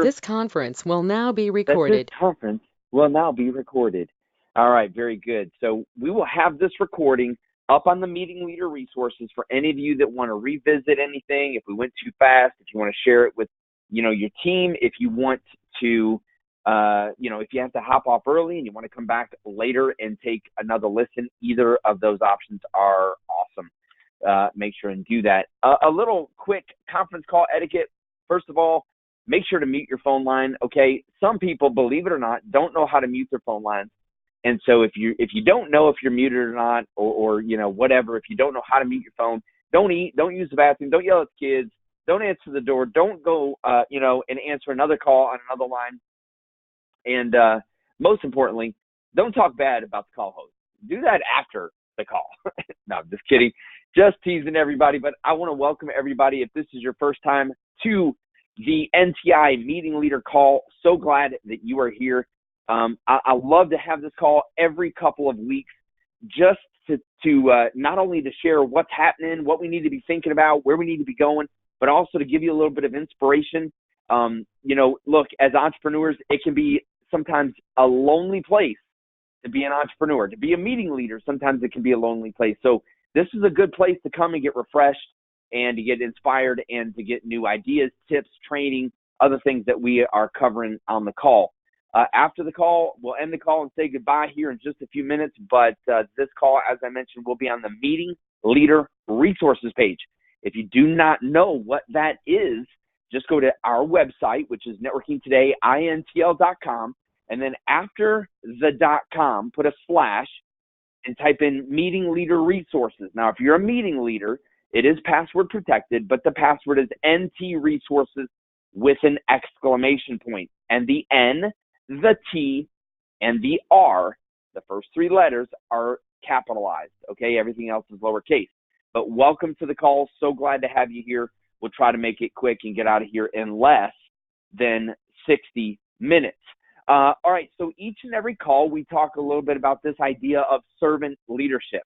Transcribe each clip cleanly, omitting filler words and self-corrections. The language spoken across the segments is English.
reminder This conference will now be that this recorded. conference will now be recorded. All right, very good. So we will have this recording up on the Meeting Leader resources for any of you that want to revisit anything. If we went too fast, if you want to share it with, your team, if you want to, if you have to hop off early and you want to come back later and take another listen, either of those options are awesome. Make sure and do that. A little quick conference call etiquette. First of all, make sure to mute your phone line. Okay, some people, believe it or not, don't know how to mute their phone lines, and so if you don't know if you're muted or not, or whatever, if you don't know how to mute your phone, don't eat, don't use the bathroom, don't yell at the kids, don't answer the door, don't go and answer another call on another line, and most importantly, don't talk bad about the call host. Do that after the call. No, I'm just kidding. Just teasing everybody, but I want to welcome everybody. If this is your first time to the NTI Meeting Leader Call, so glad that you are here. I love to have this call every couple of weeks, just to not only to share what's happening, what we need to be thinking about, where we need to be going, but also to give you a little bit of inspiration. Look, as entrepreneurs, it can be sometimes a lonely place to be an entrepreneur. To be a meeting leader, sometimes it can be a lonely place. So this is a good place to come and get refreshed and to get inspired and to get new ideas, tips, training, other things that we are covering on the call. After the call, we'll end the call and say goodbye here in just a few minutes, but this call, as I mentioned, will be on the Meeting Leader Resources page. If you do not know what that is, just go to our website, which is networkingtodayintl.com, and then after the .com, put a slash and type in Meeting Leader Resources. Now, if you're a meeting leader, it is password protected, but the password is NT Resources with an exclamation point. And the N, the T, and the R, the first three letters, are capitalized. Okay, everything else is lowercase. But welcome to the call. So glad to have you here. We'll try to make it quick and get out of here in less than 60 minutes. All right, so each and every call, we talk a little bit about this idea of servant leadership.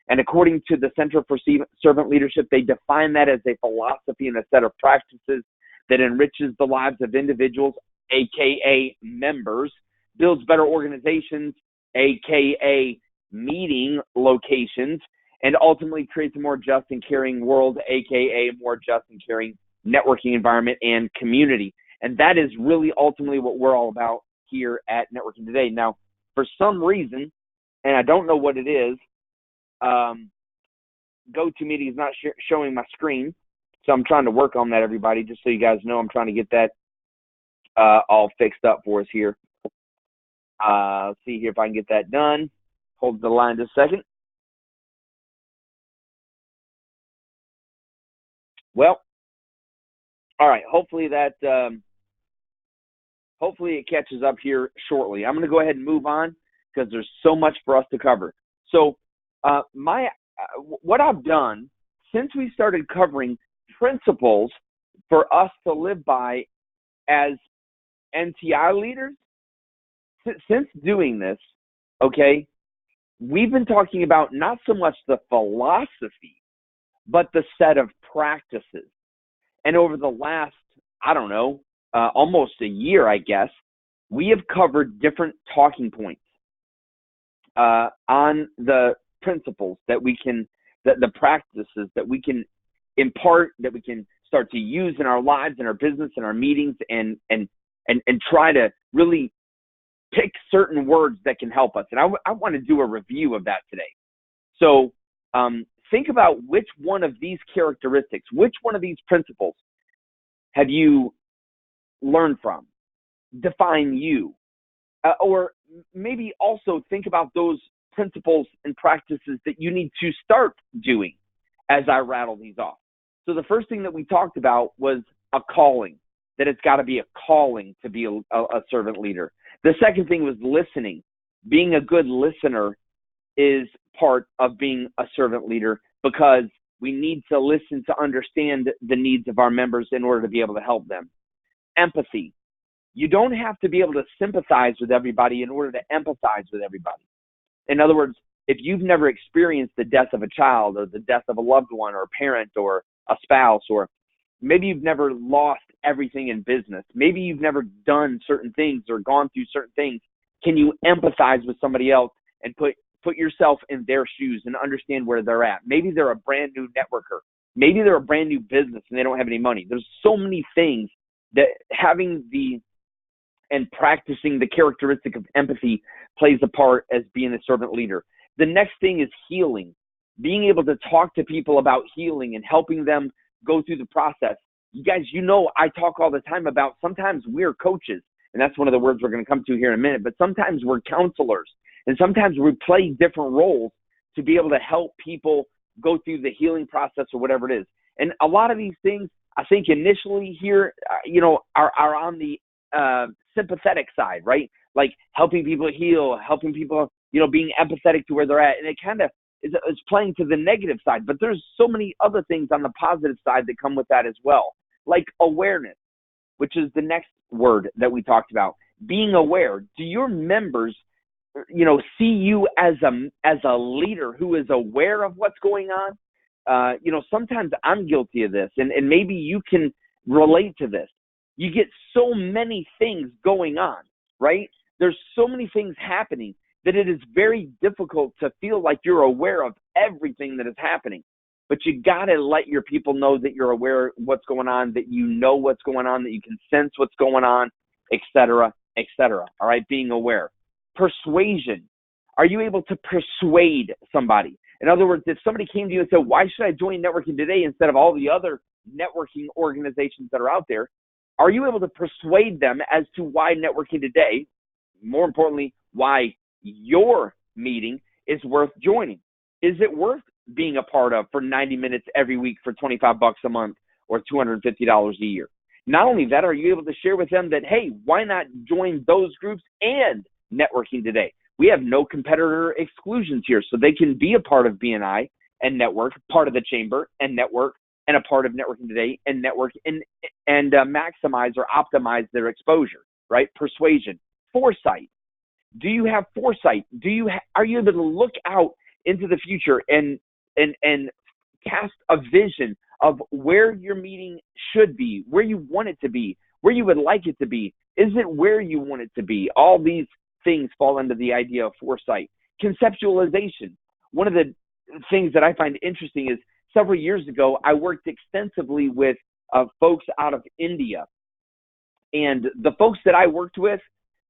And according to the Center for Servant Leadership, they define that as a philosophy and a set of practices that enriches the lives of individuals, aka members, builds better organizations, aka meeting locations, and ultimately creates a more just and caring world, aka a more just and caring networking environment and community. And that is really ultimately what we're all about here at Networking Today. Now, for some reason, and I don't know what it is, GoToMeeting is not showing my screen, so I'm trying to work on that, everybody, just so you guys know. I'm trying to get that all fixed up for us here. Let's see here if I can get that done. Hold the line just a second. Well, all right, hopefully it catches up here shortly. I'm going to go ahead and move on because there's so much for us to cover. So what I've done since we started covering principles for us to live by as NTI leaders, since doing this, okay, we've been talking about not so much the philosophy, but the set of practices. And over the last, almost a year, I guess, we have covered different talking points on the principles that we can, the practices that we can impart, that we can start to use in our lives, in our business, in our meetings, and try to really pick certain words that can help us. And I want to do a review of that today. So think about which one of these characteristics, which one of these principles have you learned from, define you, or maybe also think about those principles and practices that you need to start doing as I rattle these off. So the first thing that we talked about was a calling, that it's got to be a calling to be a servant leader. The second thing was listening. Being a good listener is part of being a servant leader, because we need to listen to understand the needs of our members in order to be able to help them. Empathy. You don't have to be able to sympathize with everybody in order to empathize with everybody. In other words, if you've never experienced the death of a child or the death of a loved one or a parent or a spouse, or Maybe you've never lost everything in business. Maybe you've never done certain things or gone through certain things. Can you empathize with somebody else and put yourself in their shoes and understand where they're at? Maybe they're a brand new networker. Maybe they're a brand new business and they don't have any money. There's so many things that having and practicing the characteristic of empathy plays a part as being a servant leader. The next thing is healing. Being able to talk to people about healing and helping them go through the process. You guys, I talk all the time about sometimes we're coaches, and that's one of the words we're going to come to here in a minute, but sometimes we're counselors, and sometimes we play different roles to be able to help people go through the healing process or whatever it is. And a lot of these things, I think initially here, are on the sympathetic side, right? Like helping people heal, helping people, being empathetic to where they're at. And it kind of is playing to the negative side, but there's so many other things on the positive side that come with that as well. Like awareness, which is the next word that we talked about. Being aware. Do your members, see you as a leader who is aware of what's going on? Sometimes I'm guilty of this, and maybe you can relate to this. You get so many things going on, right? There's so many things happening that it is very difficult to feel like you're aware of everything that is happening. But you got to let your people know that you're aware of what's going on, that you know what's going on, that you can sense what's going on, et cetera, et cetera. All right, being aware. Persuasion. Are you able to persuade somebody? In other words, if somebody came to you and said, why should I join Networking Today instead of all the other networking organizations that are out there? Are you able to persuade them as to why Networking Today, more importantly, why your meeting is worth joining? Is it worth being a part of for 90 minutes every week for $25 a month or $250 a year? Not only that, are you able to share with them that, hey, why not join those groups and Networking Today? We have no competitor exclusions here, so they can be a part of BNI and network, part of the chamber and network, and a part of Networking Today and network and maximize or optimize their exposure, right? Persuasion. Foresight. Do you have foresight? Are you able to look out into the future and cast a vision of where your meeting should be, where you want it to be, where you would like it to be? Is it where you want it to be? All these things fall under the idea of foresight. Conceptualization. One of the things that I find interesting is several years ago, I worked extensively with folks out of India. And the folks that I worked with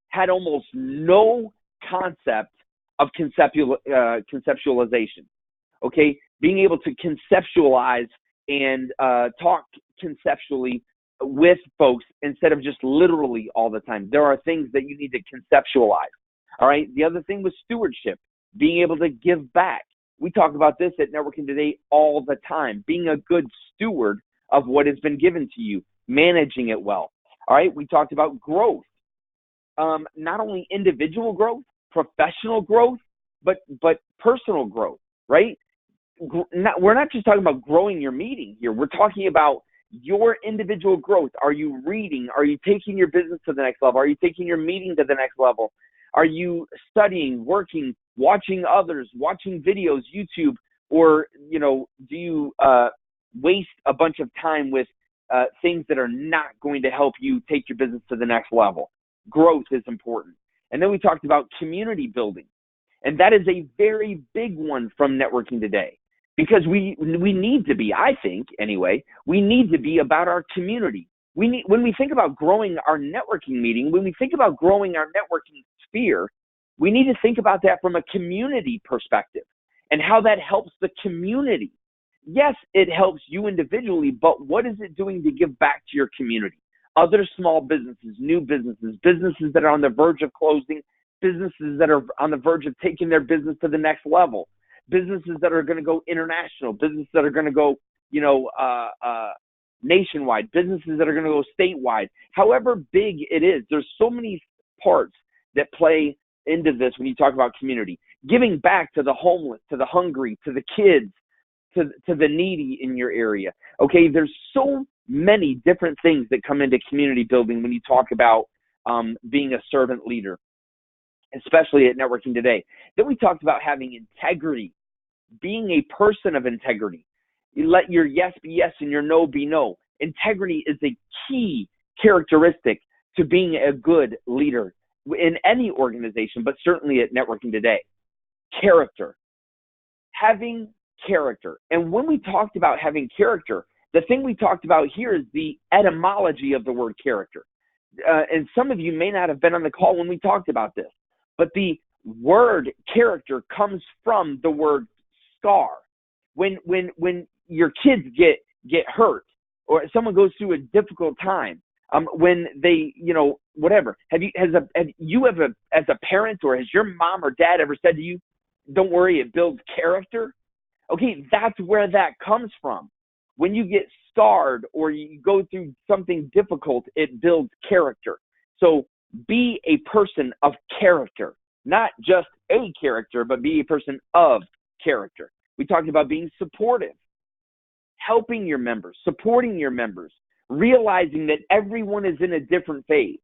had almost no concept of conceptualization. Okay? Being able to conceptualize and talk conceptually with folks instead of just literally all the time. There are things that you need to conceptualize. All right. The other thing was stewardship, being able to give back. We talk about this at Networking Today all the time, being a good steward of what has been given to you, managing it well. All right. We talked about growth, not only individual growth, professional growth, but personal growth, right? We're not just talking about growing your meeting here. We're talking about your individual growth. Are you reading? Are you taking your business to the next level? Are you taking your meeting to the next level? Are you studying, working, watching others, watching videos, YouTube, or, do you waste a bunch of time with things that are not going to help you take your business to the next level? Growth is important. And then we talked about community building. And that is a very big one from Networking Today. Because we need to be, I think anyway, we need to be about our community. When we think about growing our networking meeting, when we think about growing our networking sphere, we need to think about that from a community perspective and how that helps the community. Yes, it helps you individually, but what is it doing to give back to your community? Other small businesses, new businesses, businesses that are on the verge of closing, businesses that are on the verge of taking their business to the next level. Businesses that are going to go international, businesses that are going to go, nationwide, businesses that are going to go statewide. However big it is, there's so many parts that play into this when you talk about community. Giving back to the homeless, to the hungry, to the kids, to the needy in your area. Okay, there's so many different things that come into community building when you talk about being a servant leader, especially at Networking Today. Then we talked about having integrity, being a person of integrity. You let your yes be yes and your no be no. Integrity is a key characteristic to being a good leader in any organization, but certainly at Networking Today. Character. Having character. And when we talked about having character, the thing we talked about here is the etymology of the word character. And some of you may not have been on the call when we talked about this, but the word character comes from the word scar. When your kids get hurt, or someone goes through a difficult time, when they, whatever. Have you ever, as a parent, or has your mom or dad ever said to you, "Don't worry, it builds character"? Okay, that's where that comes from. When you get scarred or you go through something difficult, it builds character. So be a person of character, not just a character, but be a person of character. We talked about being supportive, helping your members, supporting your members, realizing that everyone is in a different phase.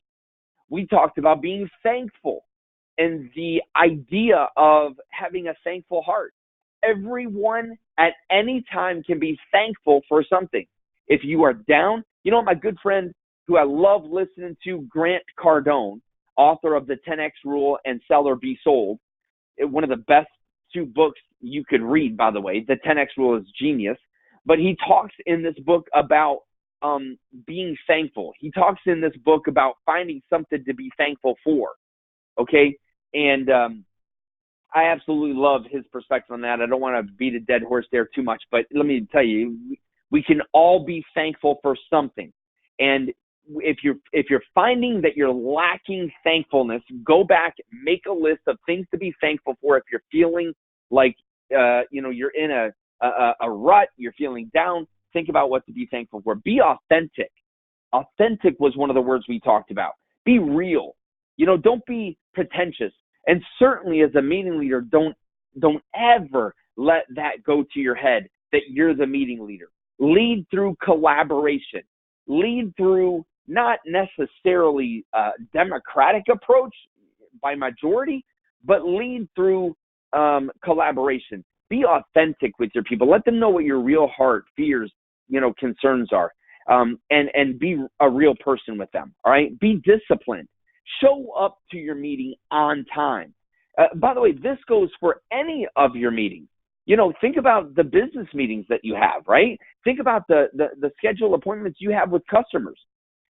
We talked about being thankful and the idea of having a thankful heart. Everyone at any time can be thankful for something. If you are down, my good friend who I love listening to, Grant Cardone, author of the 10X Rule and Sell or Be Sold, one of the best 2 books you could read, by the way. The 10X Rule is genius. But he talks in this book about being thankful. He talks in this book about finding something to be thankful for. Okay? And I absolutely love his perspective on that. I don't want to beat a dead horse there too much, but let me tell you, we can all be thankful for something. And if you're finding that you're lacking thankfulness, go back, make a list of things to be thankful for. If you're feeling like you're in a rut, you're feeling down, think about what to be thankful for. Be authentic. Authentic was one of the words we talked about. Be real. Don't be pretentious. And certainly as a meeting leader, don't ever let that go to your head that you're the meeting leader. Lead through collaboration. Lead through not necessarily a democratic approach by majority, but lead through collaboration. Be authentic with your people. Let them know what your real heart, fears, concerns are, and be a real person with them. All right. Be disciplined. Show up to your meeting on time. By the way, this goes for any of your meetings. Think about the business meetings that you have, right? Think about the scheduled appointments you have with customers.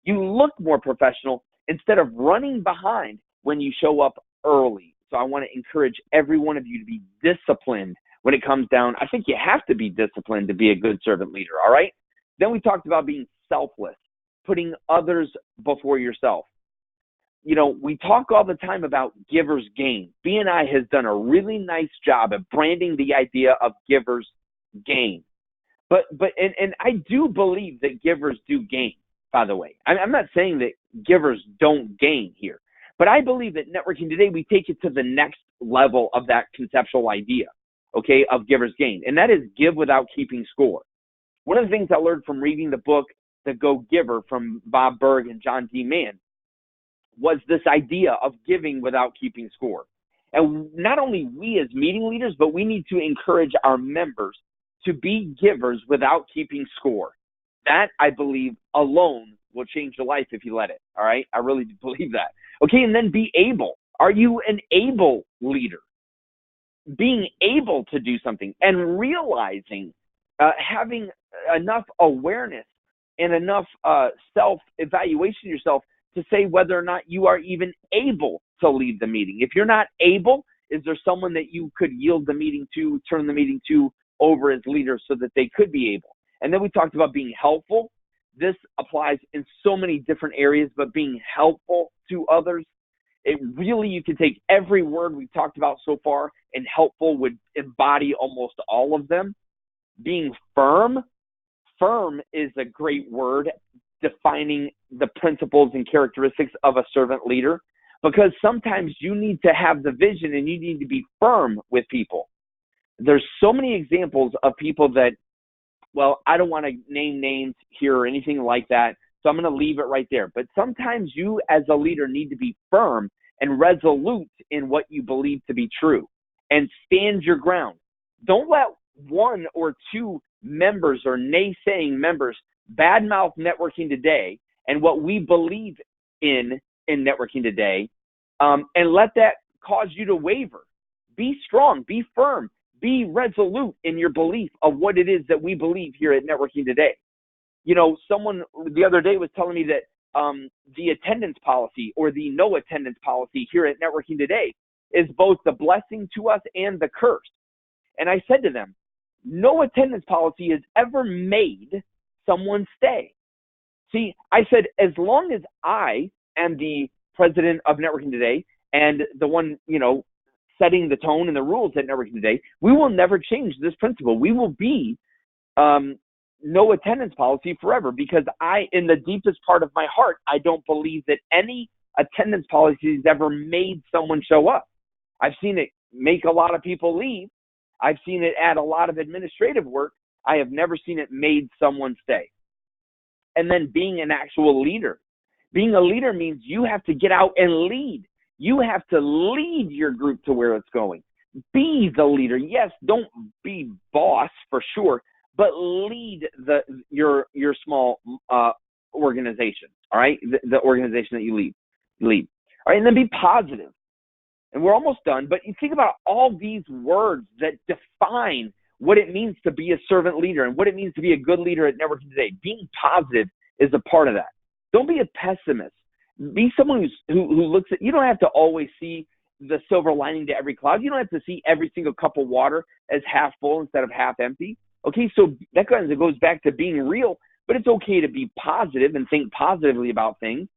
You look more professional instead of running behind when you show up early. So I want to encourage every one of you to be disciplined when it comes down. I think you have to be disciplined to be a good servant leader, all right? Then we talked about being selfless, putting others before yourself. We talk all the time about givers gain. BNI has done a really nice job of branding the idea of givers gain. But I do believe that givers do gain, by the way. I'm not saying that givers don't gain here, but I believe that Networking Today, we take it to the next level of that conceptual idea, okay, of givers gain. And that is give without keeping score. One of the things I learned from reading the book, The Go Giver, from Bob Burg and John D. Mann, was this idea of giving without keeping score. And not only we as meeting leaders, but we need to encourage our members to be givers without keeping score. That, I believe, alone will change your life if you let it. All right? I really believe that. Okay, and then be able. Are you an able leader? Being able to do something and realizing, having enough awareness and enough self-evaluation yourself to say whether or not you are even able to lead the meeting. If you're not able, is there someone that you could yield the meeting to, turn the meeting to over as leader so that they could be able? And then we talked about being helpful. This applies in so many different areas, but being helpful to others, it really, you can take every word we've talked about so far, and helpful would embody almost all of them. Being firm. Firm is a great word defining the principles and characteristics of a servant leader, because sometimes you need to have the vision and you need to be firm with people. There's so many examples of people that, well, I don't want to name names here or anything like that, so I'm going to leave it right there. But sometimes you as a leader need to be firm and resolute in what you believe to be true and stand your ground. Don't let one or two members or naysaying members badmouth networking today and what we believe in networking today, and let that cause you to waver. Be strong, be firm, be resolute in your belief of what it is that we believe here at Networking Today. Someone the other day was telling me that the attendance policy or the no attendance policy here at Networking Today is both the blessing to us and the curse. And I said to them, no attendance policy has ever made someone stay. See, I said, as long as I am the president of Networking Today and the one, setting the tone and the rules at Networking Today, we will never change this principle. We will be no attendance policy forever, because in the deepest part of my heart, I don't believe that any attendance policy has ever made someone show up. I've seen it make a lot of people leave. I've seen it add a lot of administrative work. I have never seen it made someone stay. And then being an actual leader. Being a leader means you have to get out and lead. You have to lead your group to where it's going. Be the leader. Yes, don't be boss for sure, but lead your small organization. All right, the organization that you lead. All right, and then be positive. And we're almost done, but you think about all these words that define what it means to be a servant leader and what it means to be a good leader at Networking Today. Being positive is a part of that. Don't be a pessimist. Be someone who looks at, you don't have to always see the silver lining to every cloud. You don't have to see every single cup of water as half full instead of half empty. Okay, so that kind of goes back to being real, but it's okay to be positive and think positively about things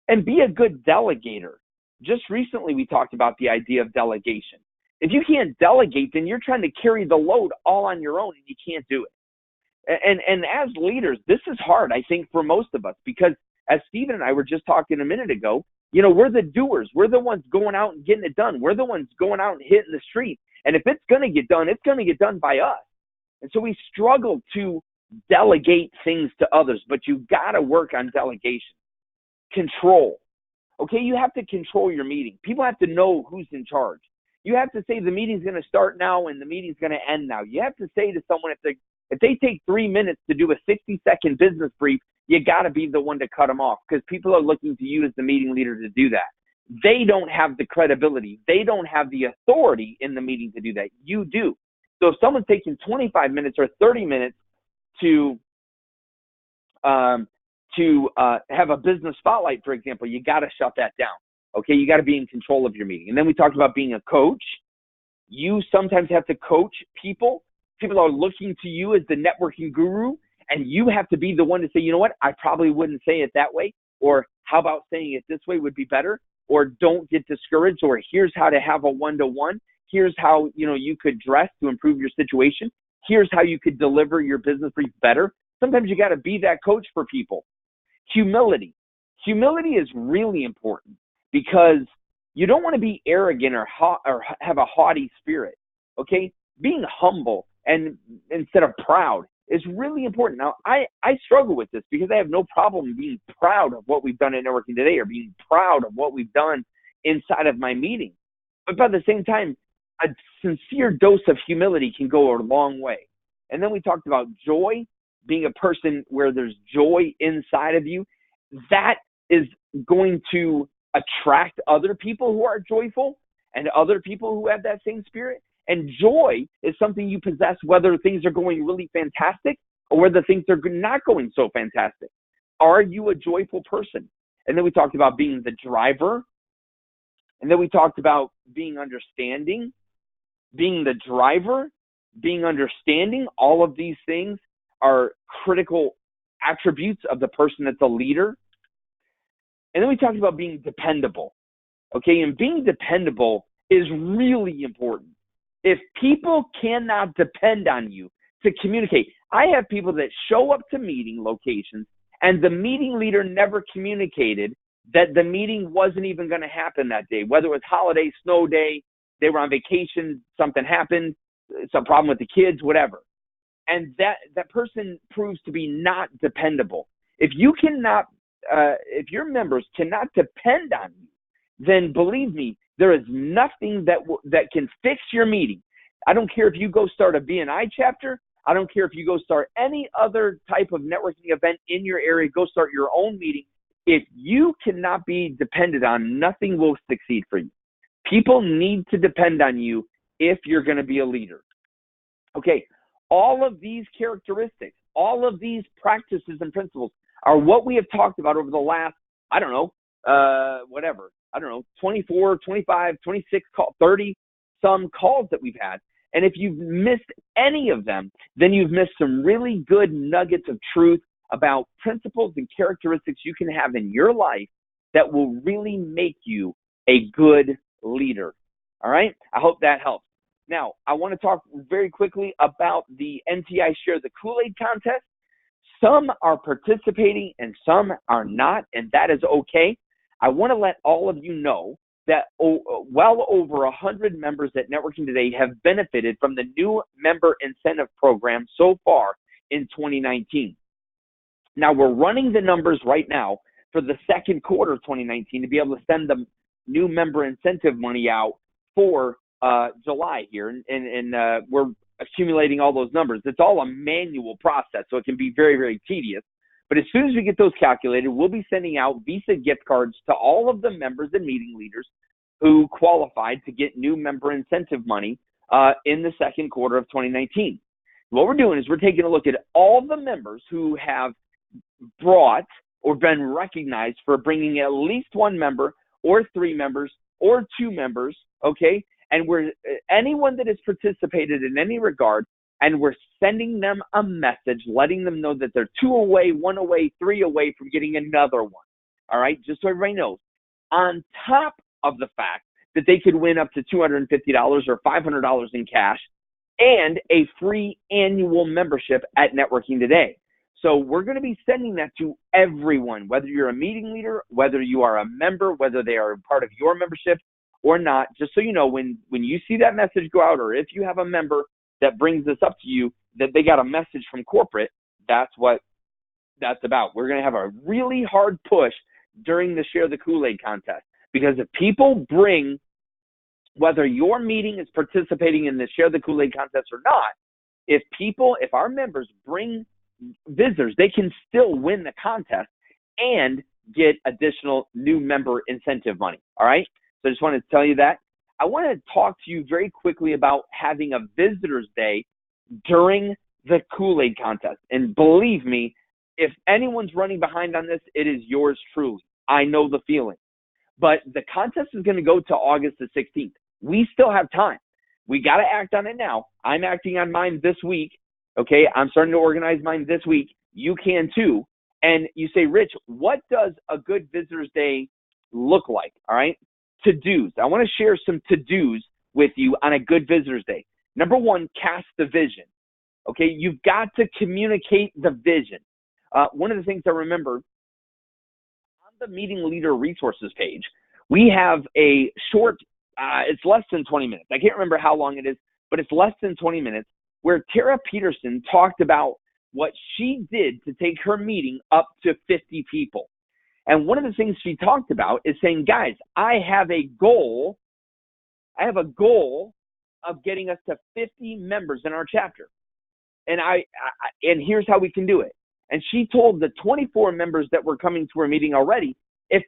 and be a good delegator. Just recently, we talked about the idea of delegation. If you can't delegate, then you're trying to carry the load all on your own and you can't do it. And as leaders, this is hard, I think, for most of us, because as Stephen and I were just talking a minute ago, we're the doers. We're the ones going out and getting it done. We're the ones going out and hitting the street. And if it's going to get done, it's going to get done by us. And so we struggle to delegate things to others, but you've got to work on delegation. Control. Okay, you have to control your meeting. People have to know who's in charge. You have to say the meeting's going to start now and the meeting's going to end now. You have to say to someone, if they take 3 minutes to do a 60-second business brief, you got to be the one to cut them off, because people are looking to you as the meeting leader to do that. They don't have the credibility. They don't have the authority in the meeting to do that. You do. So if someone's taking 25 minutes or 30 minutes to have a business spotlight, for example, you got to shut that down. Okay, you got to be in control of your meeting. And then we talked about being a coach. You sometimes have to coach people. People are looking to you as the networking guru, and you have to be the one to say, you know what, I probably wouldn't say it that way, or how about saying it this way would be better, or don't get discouraged, or here's how to have a one-to-one. Here's how, you could dress to improve your situation. Here's how you could deliver your business brief better. Sometimes you got to be that coach for people. Humility. Humility is really important, because you don't want to be arrogant or have a haughty spirit. Okay, being humble and instead of proud is really important. Now, I struggle with this because I have no problem being proud of what we've done at Networking Today or being proud of what we've done inside of my meeting. But by the same time, a sincere dose of humility can go a long way. And then we talked about joy, being a person where there's joy inside of you. That is going to attract other people who are joyful and other people who have that same spirit. And joy is something you possess whether things are going really fantastic or whether things are not going so fantastic. Are you a joyful person? And then we talked about being the driver. And then we talked about being understanding, being the driver, being understanding. All of these things are critical attributes of the person that's a leader. And then we talked about being dependable. Okay, and being dependable is really important. If people cannot depend on you to communicate, I have people that show up to meeting locations and the meeting leader never communicated that the meeting wasn't even going to happen that day, whether it was holiday, snow day, they were on vacation, something happened, some problem with the kids, whatever. And that person proves to be not dependable. If you cannot, if your members cannot depend on you, then believe me, there is nothing that can fix your meeting. I don't care if you go start a BNI chapter. I don't care if you go start any other type of networking event in your area, go start your own meeting. If you cannot be depended on, nothing will succeed for you. People need to depend on you if you're going to be a leader. Okay, all of these characteristics, all of these practices and principles are what we have talked about over the last, 24, 25, 26, 30 some calls that we've had. And if you've missed any of them, then you've missed some really good nuggets of truth about principles and characteristics you can have in your life that will really make you a good leader. All right? I hope that helps. Now, I want to talk very quickly about the NTI Share the Kool-Aid contest. Some are participating and some are not, and that is okay. I want to let all of you know that well over 100 members at Networking Today have benefited from the new member incentive program so far in 2019. Now, we're running the numbers right now for the second quarter of 2019 to be able to send the new member incentive money out for July here, and we're accumulating all those numbers. It's all a manual process, so it can be very, very tedious. But as soon as we get those calculated, we'll be sending out Visa gift cards to all of the members and meeting leaders who qualified to get new member incentive money in the second quarter of 2019. What we're doing is we're taking a look at all the members who have brought or been recognized for bringing at least one member or 3 members or 2 members, okay? And we're anyone that has participated in any regard, and we're sending them a message, letting them know that they're 2 away, 1 away, 3 away from getting another one. All right, just so everybody knows. On top of the fact that they could win up to $250 or $500 in cash and a free annual membership at Networking Today. So we're going to be sending that to everyone, whether you're a meeting leader, whether you are a member, whether they are a part of your membership or not. Just so you know, when you see that message go out, or if you have a member that brings this up to you, that they got a message from corporate, that's what that's about. We're going to have a really hard push during the Share the Kool-Aid contest, because if people bring, whether your meeting is participating in the Share the Kool-Aid contest or not, if our members bring visitors, they can still win the contest and get additional new member incentive money. All right. So I just wanted to tell you that. I want to talk to you very quickly about having a visitors day during the Kool-Aid contest. And believe me, if anyone's running behind on this, it is yours truly. I know the feeling. But the contest is going to go to August the 16th. We still have time. We got to act on it now. I'm acting on mine this week. Okay, I'm starting to organize mine this week. You can too. And you say, Rich, what does a good visitors day look like? All right, to-dos. I want to share some to-dos with you on a good visitors day. Number 1, cast the vision. Okay, you've got to communicate the vision. One of the things I remember on the meeting leader resources page, we have a short, it's less than 20 minutes. I can't remember how long it is, but it's less than 20 minutes, where Tara Peterson talked about what she did to take her meeting up to 50 people. And one of the things she talked about is saying, guys, I have a goal of getting us to 50 members in our chapter. And and here's how we can do it. And she told the 24 members that were coming to her meeting already, if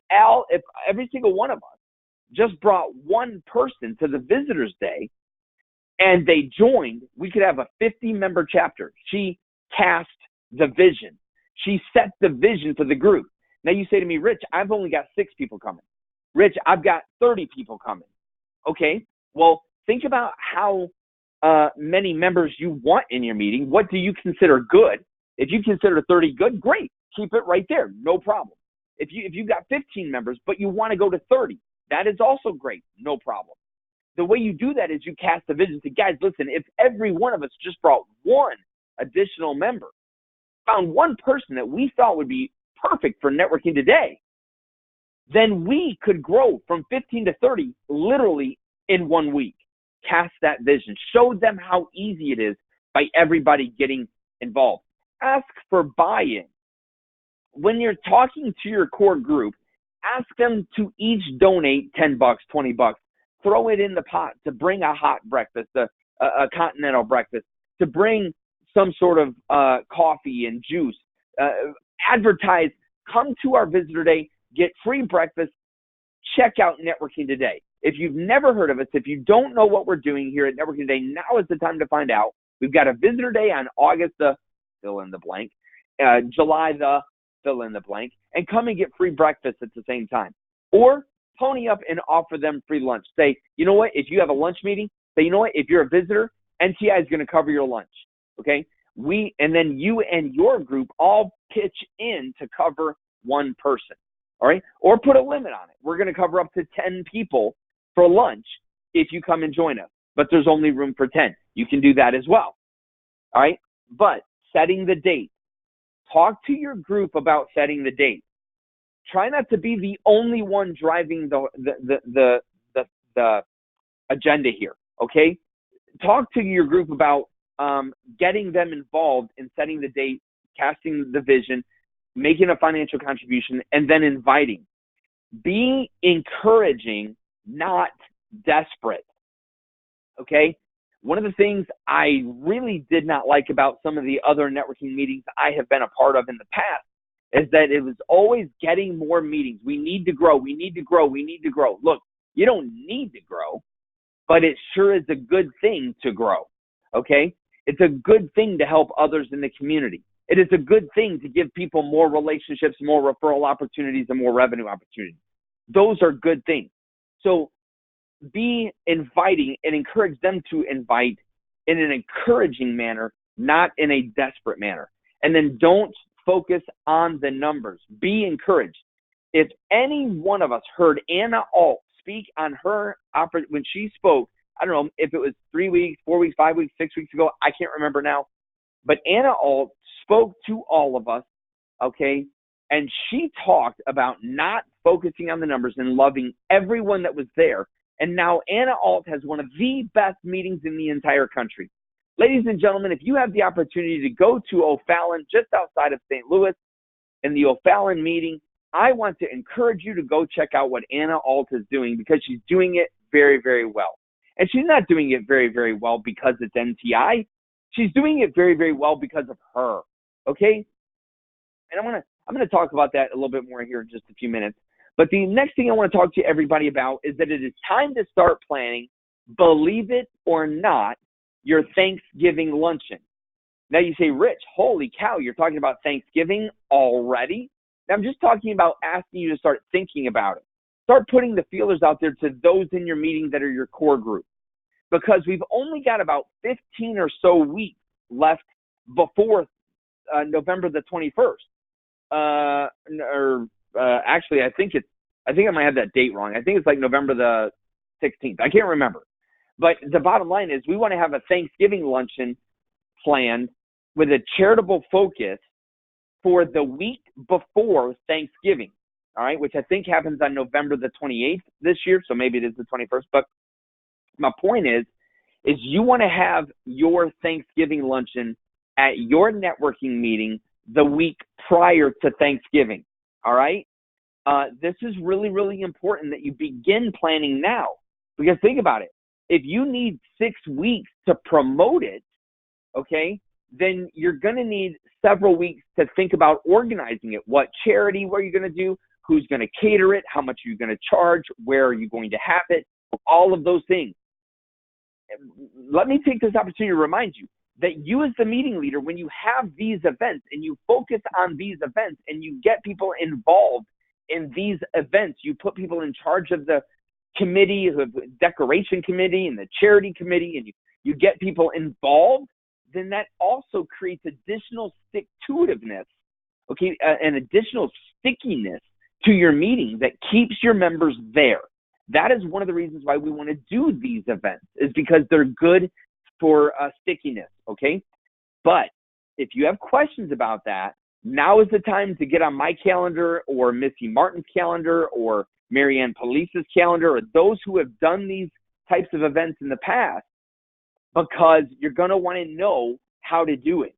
every single one of us just brought one person to the visitors day and they joined, we could have a 50-member chapter. She cast the vision. She set the vision for the group. Now you say to me, Rich, I've only got 6 people coming. Rich, I've got 30 people coming. Okay, well, think about how many members you want in your meeting. What do you consider good? If you consider 30 good, great. Keep it right there. No problem. If you've got 15 members, but you want to go to 30, that is also great. No problem. The way you do that is you cast a vision. Say, guys, listen, if every one of us just brought one additional member, found one person that we thought would be perfect for Networking Today, then we could grow from 15 to 30 literally in 1 week. Cast that vision. Show them how easy it is by everybody getting involved. Ask for buy-in. When you're talking to your core group, ask them to each donate $10, $20. Throw it in the pot to bring a hot breakfast, a continental breakfast, to bring some sort of coffee and juice. Advertise, come to our visitor day, get free breakfast, check out Networking Today. If you've never heard of us, if you don't know what we're doing here at Networking Today, now is the time to find out. We've got a visitor day on August the fill in the blank, July the fill in the blank, and come and get free breakfast at the same time. Or pony up and offer them free lunch. Say, you know what, if you have a lunch meeting, say, you know what, if you're a visitor, NTI is going to cover your lunch, okay? And then you and your group all pitch in to cover one person, all right? Or put a limit on it. We're going to cover up to 10 people for lunch if you come and join us, but there's only room for 10. You can do that as well, all right? But setting the date. Talk to your group about setting the date. Try not to be the only one driving the agenda here, okay? Talk to your group about getting them involved in setting the date, casting the vision, making a financial contribution, and then inviting. Be encouraging, not desperate, okay? One of the things I really did not like about some of the other networking meetings I have been a part of in the past is that it was always getting more meetings. We need to grow. We need to grow. We need to grow. Look, you don't need to grow, but it sure is a good thing to grow, okay? It's a good thing to help others in the community. It is a good thing to give people more relationships, more referral opportunities, and more revenue opportunities. Those are good things. So be inviting and encourage them to invite in an encouraging manner, not in a desperate manner. And then don't focus on the numbers. Be encouraged. If any one of us heard Anna Alt speak on her when she spoke, I don't know if it was 3 weeks, 4 weeks, 5 weeks, 6 weeks ago, I can't remember now, but Anna Alt spoke to all of us, okay, and she talked about not focusing on the numbers and loving everyone that was there. And now Anna Alt has one of the best meetings in the entire country. Ladies and gentlemen, if you have the opportunity to go to O'Fallon just outside of St. Louis in the O'Fallon meeting, I want to encourage you to go check out what Anna Alt is doing because she's doing it very, very well. And she's not doing it very, very well because it's NTI. She's doing it very, very well because of her, okay? And I'm gonna talk about that a little bit more here in just a few minutes. But the next thing I want to talk to everybody about is that it is time to start planning, believe it or not, your Thanksgiving luncheon. Now you say, Rich, holy cow, you're talking about Thanksgiving already? Now I'm just talking about asking you to start thinking about it. Start putting the feelers out there to those in your meeting that are your core group. Because we've only got about 15 or so weeks left before November the 21st. Actually, I think I might have that date wrong. I think it's like November the 16th. I can't remember. But the bottom line is we want to have a Thanksgiving luncheon planned with a charitable focus for the week before Thanksgiving, all right, which I think happens on November the 28th this year, so maybe it is the 21st. But my point is you want to have your Thanksgiving luncheon at your networking meeting the week prior to Thanksgiving, all right? This is really, really important that you begin planning now because think about it. If you need 6 weeks to promote it, okay, then you're going to need several weeks to think about organizing it. What charity, what are you going to do? Who's going to cater it? How much are you going to charge? Where are you going to have it? All of those things. Let me take this opportunity to remind you that you as the meeting leader, when you have these events and you focus on these events and you get people involved in these events, you put people in charge of the committee, the decoration committee and the charity committee, and you get people involved, then that also creates additional stick-to-itiveness, okay, an additional stickiness to your meeting that keeps your members there. That is one of the reasons why we want to do these events, is because they're good for stickiness, okay? But if you have questions about that, now is the time to get on my calendar or Missy Martin's calendar or Marianne Police's calendar or those who have done these types of events in the past, because you're going to want to know how to do it.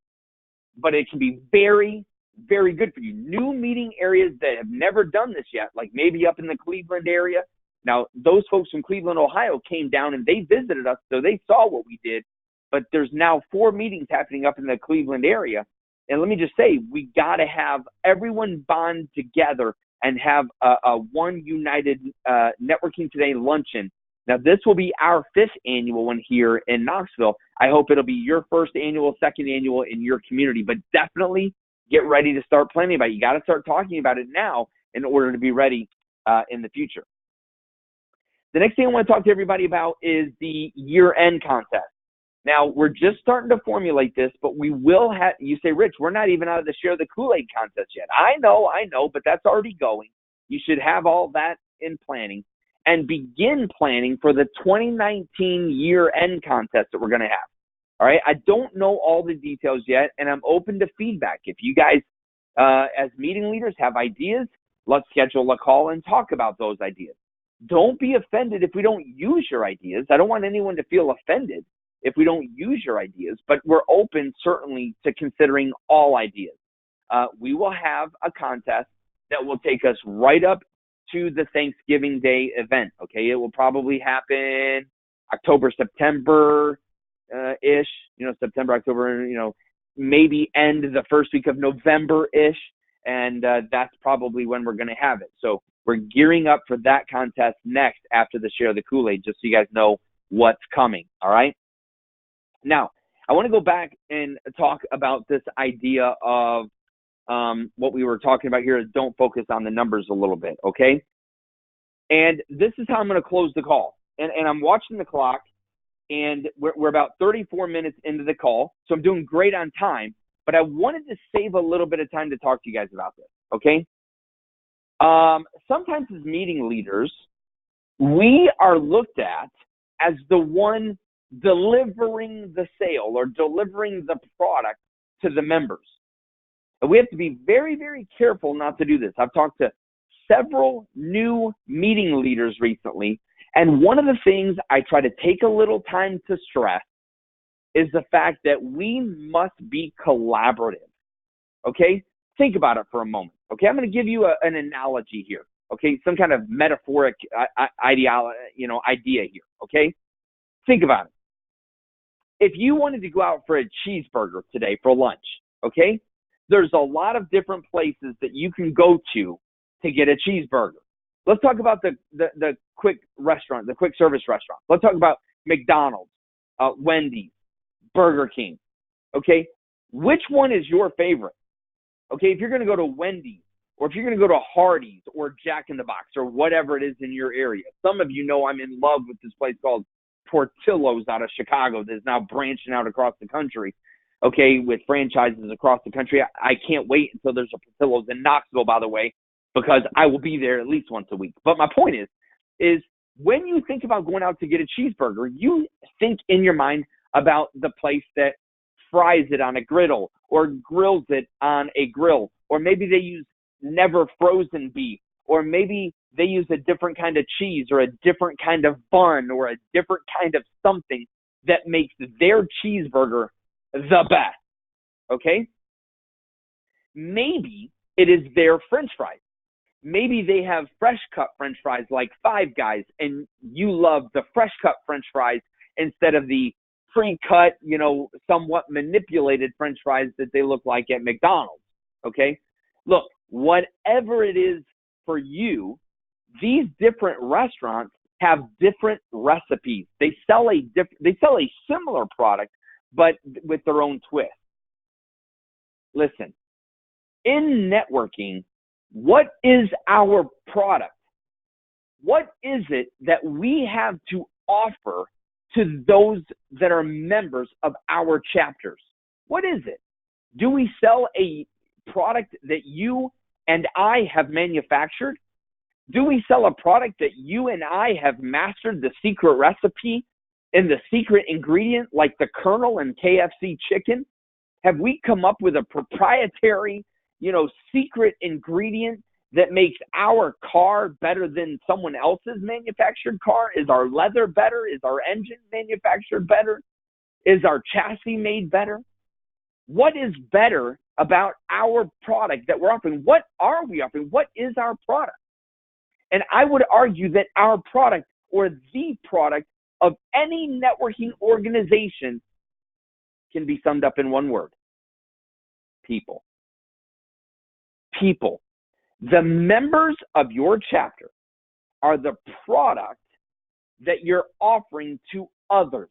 But it can be very, very good for you. New meeting areas that have never done this yet, like maybe up in the Cleveland area. Now, those folks from Cleveland, Ohio came down and they visited us, so they saw what we did. but there's now 4 meetings happening up in the Cleveland area. And let me just say, we got to have everyone bond together and have a one united Networking Today luncheon. Now, this will be our 5th annual one here in Knoxville. I hope it'll be your 1st annual, 2nd annual in your community, but definitely get ready to start planning about it. You got to start talking about it now in order to be ready in the future. The next thing I want to talk to everybody about is the year-end contest. Now, we're just starting to formulate this, but we will have, you say, Rich, we're not even out of the Share the Kool-Aid contest yet. I know, but that's already going. You should have all that in planning and begin planning for the 2019 year-end contest that we're going to have. All right, I don't know all the details yet, and I'm open to feedback. If you guys, as meeting leaders, have ideas, let's schedule a call and talk about those ideas. Don't be offended if we don't use your ideas. I don't want anyone to feel offended if we don't use your ideas, but we're open certainly to considering all ideas. We will have a contest that will take us right up to the Thanksgiving Day event. Okay, it will probably happen October, September ish, September, October, maybe end the first week of November ish. And that's probably when we're going to have it. So we're gearing up for that contest next after the Share the Kool-Aid, just so you guys know what's coming. All right. Now, I want to go back and talk about this idea of what we were talking about here is don't focus on the numbers a little bit, okay? And this is how I'm going to close the call. And I'm watching the clock, and we're about 34 minutes into the call, so I'm doing great on time, but I wanted to save a little bit of time to talk to you guys about this, okay? Sometimes as meeting leaders, we are looked at as the one delivering the sale or delivering the product to the members. And we have to be very, very careful not to do this. I've talked to several new meeting leaders recently, and one of the things I try to take a little time to stress is the fact that we must be collaborative. Okay? Think about it for a moment. Okay? I'm going to give you an analogy here. Okay? Some kind of metaphoric idea here. Okay? Think about it. If you wanted to go out for a cheeseburger today for lunch, okay, there's a lot of different places that you can go to get a cheeseburger. Let's talk about the quick restaurant, the quick service restaurant. Let's talk about McDonald's, Wendy's, Burger King, okay? Which one is your favorite? Okay, if you're going to go to Wendy's, or if you're going to go to Hardee's or Jack in the Box or whatever it is in your area. Some of you know I'm in love with this place called Portillo's out of Chicago that is now branching out across the country, okay, with franchises across the country. I can't wait until there's a Portillo's in Knoxville, by the way, because I will be there at least once a week. But my point is when you think about going out to get a cheeseburger, you think in your mind about the place that fries it on a griddle or grills it on a grill, or maybe they use never frozen beef, or maybe they use a different kind of cheese or a different kind of bun or a different kind of something that makes their cheeseburger the best, okay? Maybe it is their French fries. Maybe they have fresh cut French fries like Five Guys, and you love the fresh cut French fries instead of the pre-cut, somewhat manipulated French fries that they look like at McDonald's, okay? Look, whatever it is for you, these different restaurants have different recipes. They sell a similar product, but with their own twist. Listen, in networking, what is our product? What is it that we have to offer to those that are members of our chapters? What is it? Do we sell a product that you and I have manufactured? Do we sell a product that you and I have mastered the secret recipe and the secret ingredient like the Colonel and KFC chicken? Have we come up with a proprietary, secret ingredient that makes our car better than someone else's manufactured car? Is our leather better? Is our engine manufactured better? Is our chassis made better? What is better about our product that we're offering? What are we offering? What is our product? And I would argue that our product, or the product of any networking organization, can be summed up in one word: people. People. The members of your chapter are the product that you're offering to others.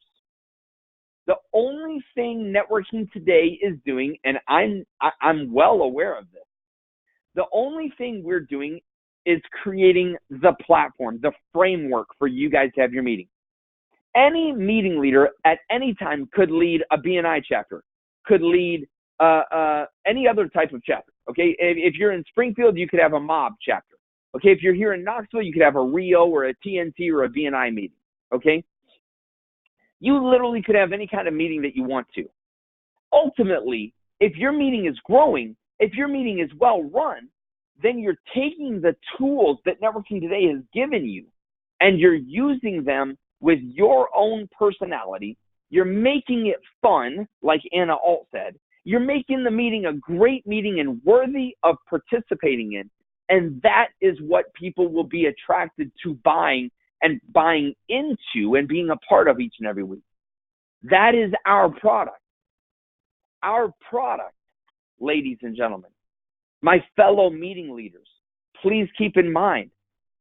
The only thing networking today is doing, and I'm well aware of this, the only thing we're doing is creating the platform, the framework for you guys to have your meeting. Any meeting leader at any time could lead a BNI chapter, could lead any other type of chapter. Okay, if you're in Springfield, you could have a mob chapter. Okay, if you're here in Knoxville, you could have a Rio or a TNT or a BNI meeting. Okay, you literally could have any kind of meeting that you want to. Ultimately, if your meeting is growing, if your meeting is well run, then you're taking the tools that Networking Today has given you and you're using them with your own personality. You're making it fun, like Anna Alt said. You're making the meeting a great meeting and worthy of participating in. And that is what people will be attracted to buying into and being a part of each and every week. That is our product. Our product, ladies and gentlemen, my fellow meeting leaders, please keep in mind,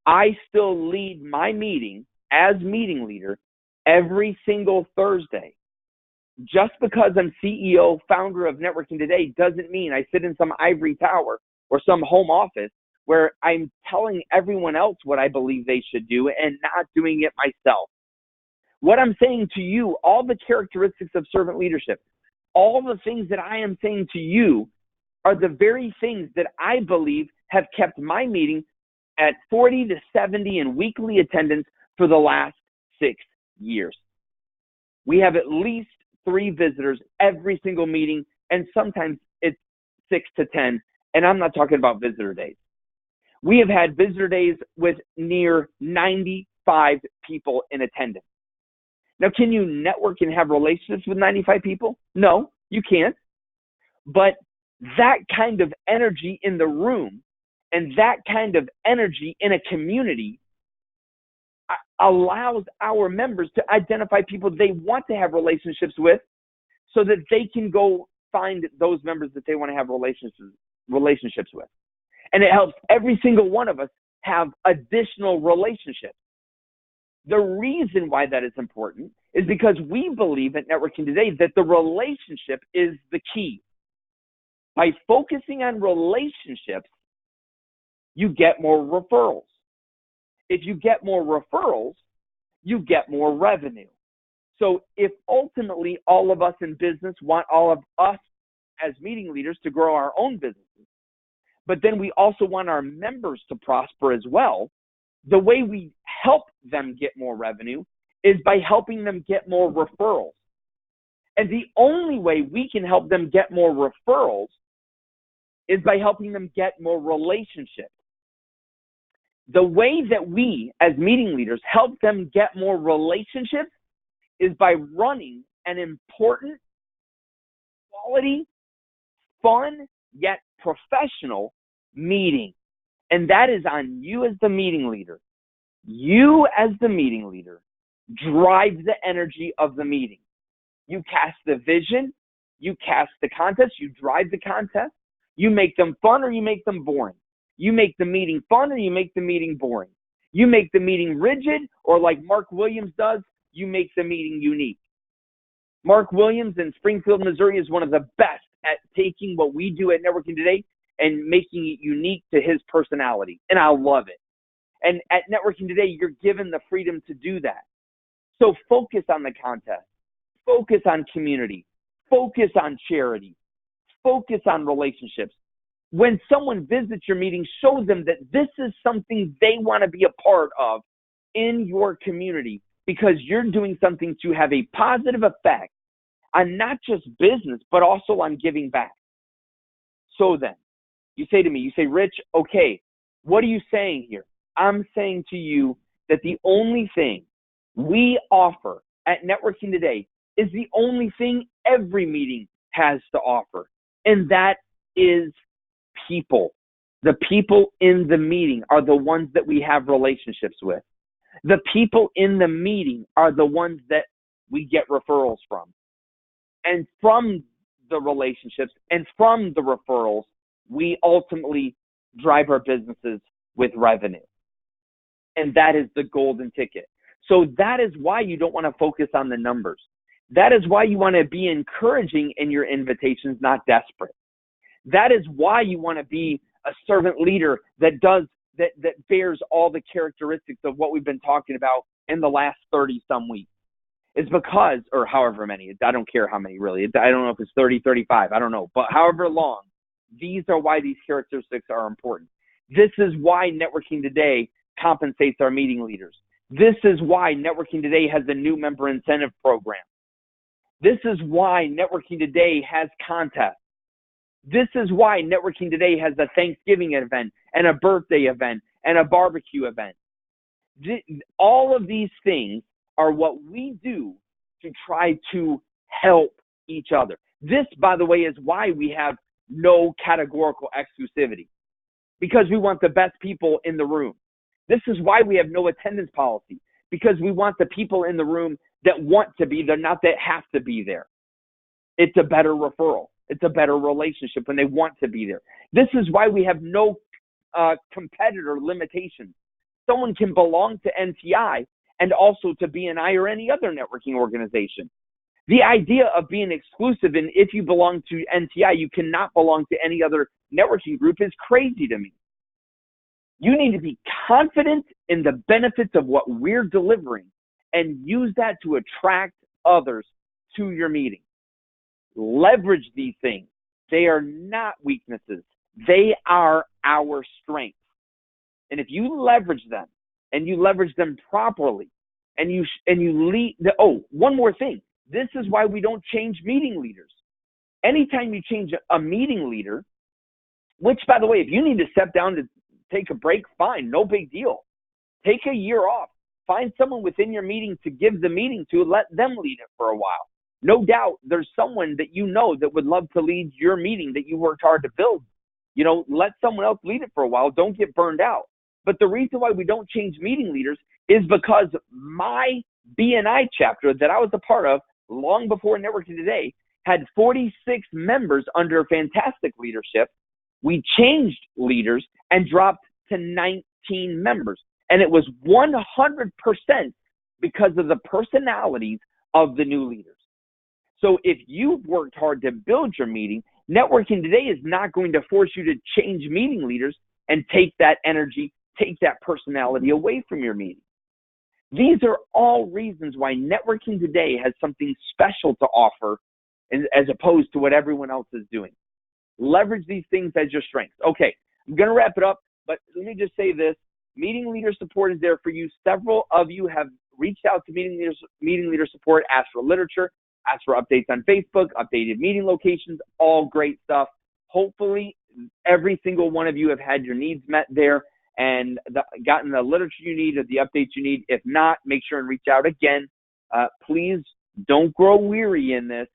I still lead my meeting as meeting leader every single Thursday. Just because I'm CEO, founder of Networking Today doesn't mean I sit in some ivory tower or some home office where I'm telling everyone else what I believe they should do and not doing it myself. What I'm saying to you, all the characteristics of servant leadership, all the things that I am saying to you are the very things that I believe have kept my meeting at 40 to 70 in weekly attendance for the last 6 years. We have at least 3 visitors every single meeting, and sometimes it's 6 to 10, and I'm not talking about visitor days. We have had visitor days with near 95 people in attendance. Now, can you network and have relationships with 95 people? No, you can't. But that kind of energy in the room and that kind of energy in a community allows our members to identify people they want to have relationships with so that they can go find those members that they want to have relationships with. And it helps every single one of us have additional relationships. The reason why that is important is because we believe at Networking Today that the relationship is the key. By focusing on relationships, you get more referrals. If you get more referrals, you get more revenue. So if ultimately all of us in business want all of us as meeting leaders to grow our own businesses, but then we also want our members to prosper as well, the way we help them get more revenue is by helping them get more referrals. And the only way we can help them get more referrals is by helping them get more relationships. The way that we as meeting leaders help them get more relationships is by running an important, quality, fun, yet professional meeting. And that is on you as the meeting leader. You as the meeting leader drive the energy of the meeting. You cast the vision, you cast the contest, you drive the contest, you make them fun or you make them boring. You make the meeting fun or you make the meeting boring. You make the meeting rigid, or like Mark Williams does, you make the meeting unique. Mark Williams in Springfield, Missouri is one of the best at taking what we do at Networking Today and making it unique to his personality. And I love it. And at Networking Today, you're given the freedom to do that. So focus on the contest. Focus on community. Focus on charity. Focus on relationships. When someone visits your meeting, show them that this is something they want to be a part of in your community, because you're doing something to have a positive effect on not just business, but also on giving back. So then, you say to me, you say, Rich, okay, what are you saying here? I'm saying to you that the only thing we offer at Networking Today is the only thing every meeting has to offer, and that is people. The people in the meeting are the ones that we have relationships with. The people in the meeting are the ones that we get referrals from. And from the relationships and from the referrals, we ultimately drive our businesses with revenue. And that is the golden ticket. So that is why you don't want to focus on the numbers. That is why you want to be encouraging in your invitations, not desperate. That is why you want to be a servant leader that bears all the characteristics of what we've been talking about in the last 30 some weeks. It's because, or however many, I don't care how many really. I don't know if it's 30, 35, I don't know. But however long, these are why these characteristics are important. This is why Networking Today compensates our meeting leaders. This is why Networking Today has a new member incentive program. This is why Networking Today has contests. This is why Networking Today has a Thanksgiving event and a birthday event and a barbecue event. All of these things are what we do to try to help each other. This, by the way, is why we have no categorical exclusivity, because we want the best people in the room. This is why we have no attendance policy, because we want the people in the room that want to be there, not that have to be there. It's a better referral. It's a better relationship when they want to be there. This is why we have no competitor limitations. Someone can belong to NTI and also to BNI or any other networking organization. The idea of being exclusive and if you belong to NTI, you cannot belong to any other networking group is crazy to me. You need to be confident in the benefits of what we're delivering and use that to attract others to your meeting. Leverage these things. They are not weaknesses. They are our strengths. And if you leverage them and you leverage them properly and you lead one more thing. This is why we don't change meeting leaders. Anytime you change a meeting leader, which by the way, if you need to step down to take a break, fine, no big deal. Take a year off. Find someone within your meeting to give the meeting to, let them lead it for a while. No doubt there's someone that you know that would love to lead your meeting that you worked hard to build. Let someone else lead it for a while. Don't get burned out. But the reason why we don't change meeting leaders is because my BNI chapter that I was a part of long before Networking Today had 46 members under fantastic leadership. We changed leaders and dropped to 19 members. And it was 100% because of the personalities of the new leaders. So if you've worked hard to build your meeting, Networking Today is not going to force you to change meeting leaders and take that energy, take that personality away from your meeting. These are all reasons why Networking Today has something special to offer as opposed to what everyone else is doing. Leverage these things as your strengths. Okay, I'm going to wrap it up, but let me just say this. Meeting leader support is there for you. Several of you have reached out to meeting leader support, asked for literature, asked for updates on Facebook, updated meeting locations, all great stuff. Hopefully, every single one of you have had your needs met there and gotten the literature you need or the updates you need. If not, make sure and reach out again. Please don't grow weary in this.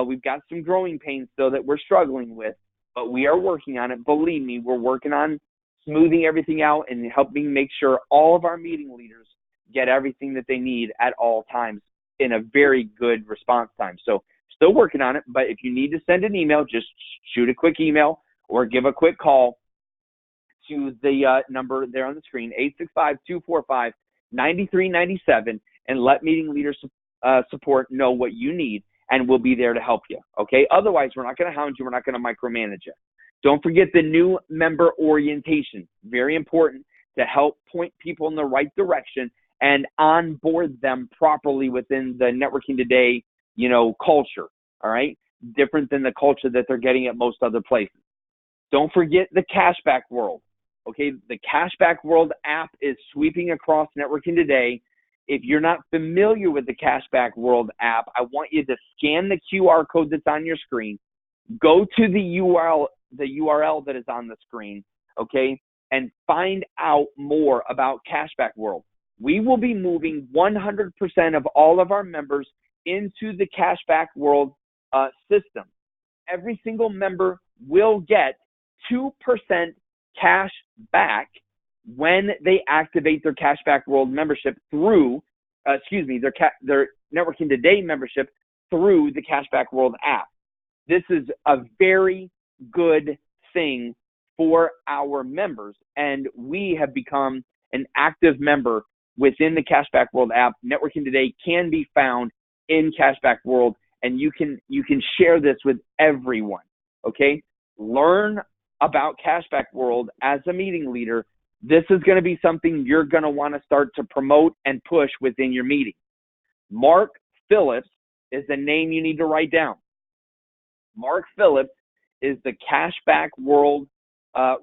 We've got some growing pains still that we're struggling with, but we are working on it. Believe me, we're working on smoothing everything out and helping make sure all of our meeting leaders get everything that they need at all times in a very good response time. So still working on it, but if you need to send an email, just shoot a quick email or give a quick call to the number there on the screen, 865-245-9397, and let meeting leader support know what you need, and we'll be there to help you, okay? Otherwise, we're not going to hound you. We're not going to micromanage you. Don't forget the new member orientation. Very important to help point people in the right direction and onboard them properly within the Networking Today, culture, all right? Different than the culture that they're getting at most other places. Don't forget the Cashback World, okay? The Cashback World app is sweeping across Networking Today. If you're not familiar with the Cashback World app, I want you to scan the QR code that's on your screen, go to the URL that is on the screen, okay, and find out more about Cashback World. We will be moving 100% of all of our members into the Cashback World system. Every single member will get 2% cash back when they activate their Cashback World membership through, their Networking Today membership through the Cashback World app. This is a very good thing for our members, and we have become an active member within the Cashback World app. Networking Today can be found in Cashback World, and you can share this with everyone, okay? Learn about Cashback World as a meeting leader. This is going to be something you're going to want to start to promote and push within your meeting. Mark Phillips is the name you need to write down. Mark Phillips is the Cashback World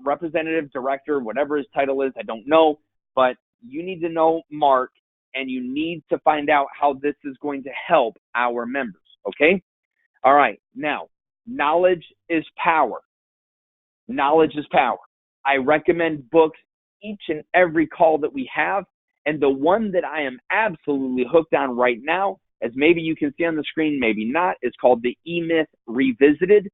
representative director, whatever his title is, I don't know, but you need to know Mark, and you need to find out how this is going to help our members, okay? All right, now, knowledge is power. Knowledge is power. I recommend books each and every call that we have, and the one that I am absolutely hooked on right now, as maybe you can see on the screen, maybe not, is called The E-Myth Revisited: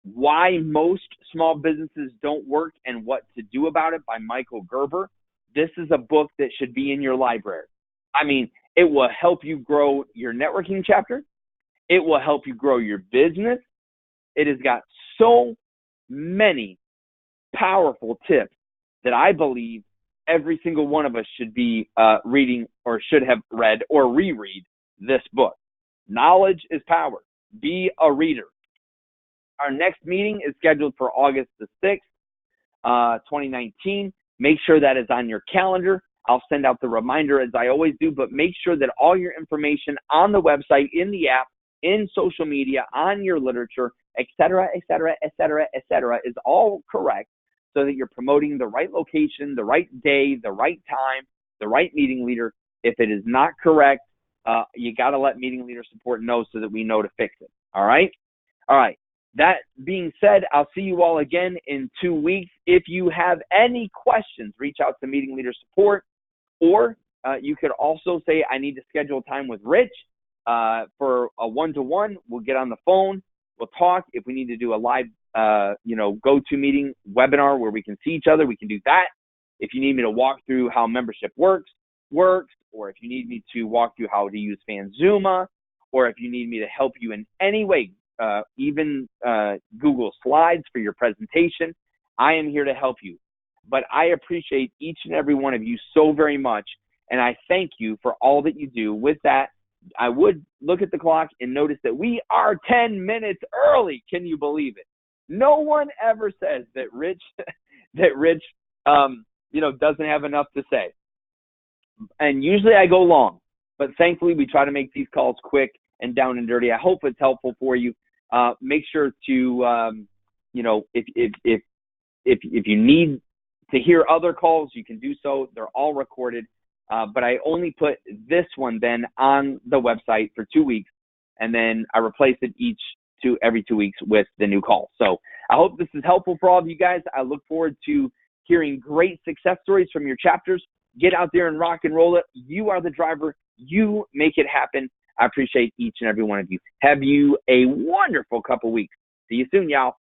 Why Most Small Businesses Don't Work and What to Do About It by Michael Gerber. This is a book that should be in your library. I mean, it will help you grow your networking chapter. It will help you grow your business. It has got so many powerful tips that I believe every single one of us should be reading, or should have read or reread this book. Knowledge is power. Be a reader. Our next meeting is scheduled for August the 6th, 2019. Make sure that is on your calendar. I'll send out the reminder as I always do, but make sure that all your information on the website, in the app, in social media, on your literature, et cetera, is all correct, so that you're promoting the right location, the right day, the right time, the right meeting leader. If it is not correct, you got to let meeting leader support know so that we know to fix it. All right? All right. That being said, I'll see you all again in 2 weeks. If you have any questions, reach out to meeting leader support, or you could also say, I need to schedule time with Rich for a one-to-one. We'll get on the phone. We'll talk. If we need to do a live, go-to meeting webinar where we can see each other, we can do that. If you need me to walk through how membership works, or if you need me to walk through how to use Fanzuma, or if you need me to help you in any way, even Google Slides for your presentation, I am here to help you. But I appreciate each and every one of you so very much, and I thank you for all that you do. With that, I would look at the clock and notice that we are 10 minutes early. Can you believe it? No one ever says that Rich doesn't have enough to say. And usually I go long, but thankfully we try to make these calls quick and down and dirty. I hope it's helpful for you. Make sure to, if you need to hear other calls, you can do so. They're all recorded. But I only put this one then on the website for 2 weeks, and then I replace it every 2 weeks with the new call. So I hope this is helpful for all of you guys. I look forward to hearing great success stories from your chapters. Get out there and rock and roll it. You are the driver. You make it happen. I appreciate each and every one of you. Have you a wonderful couple weeks. See you soon, y'all.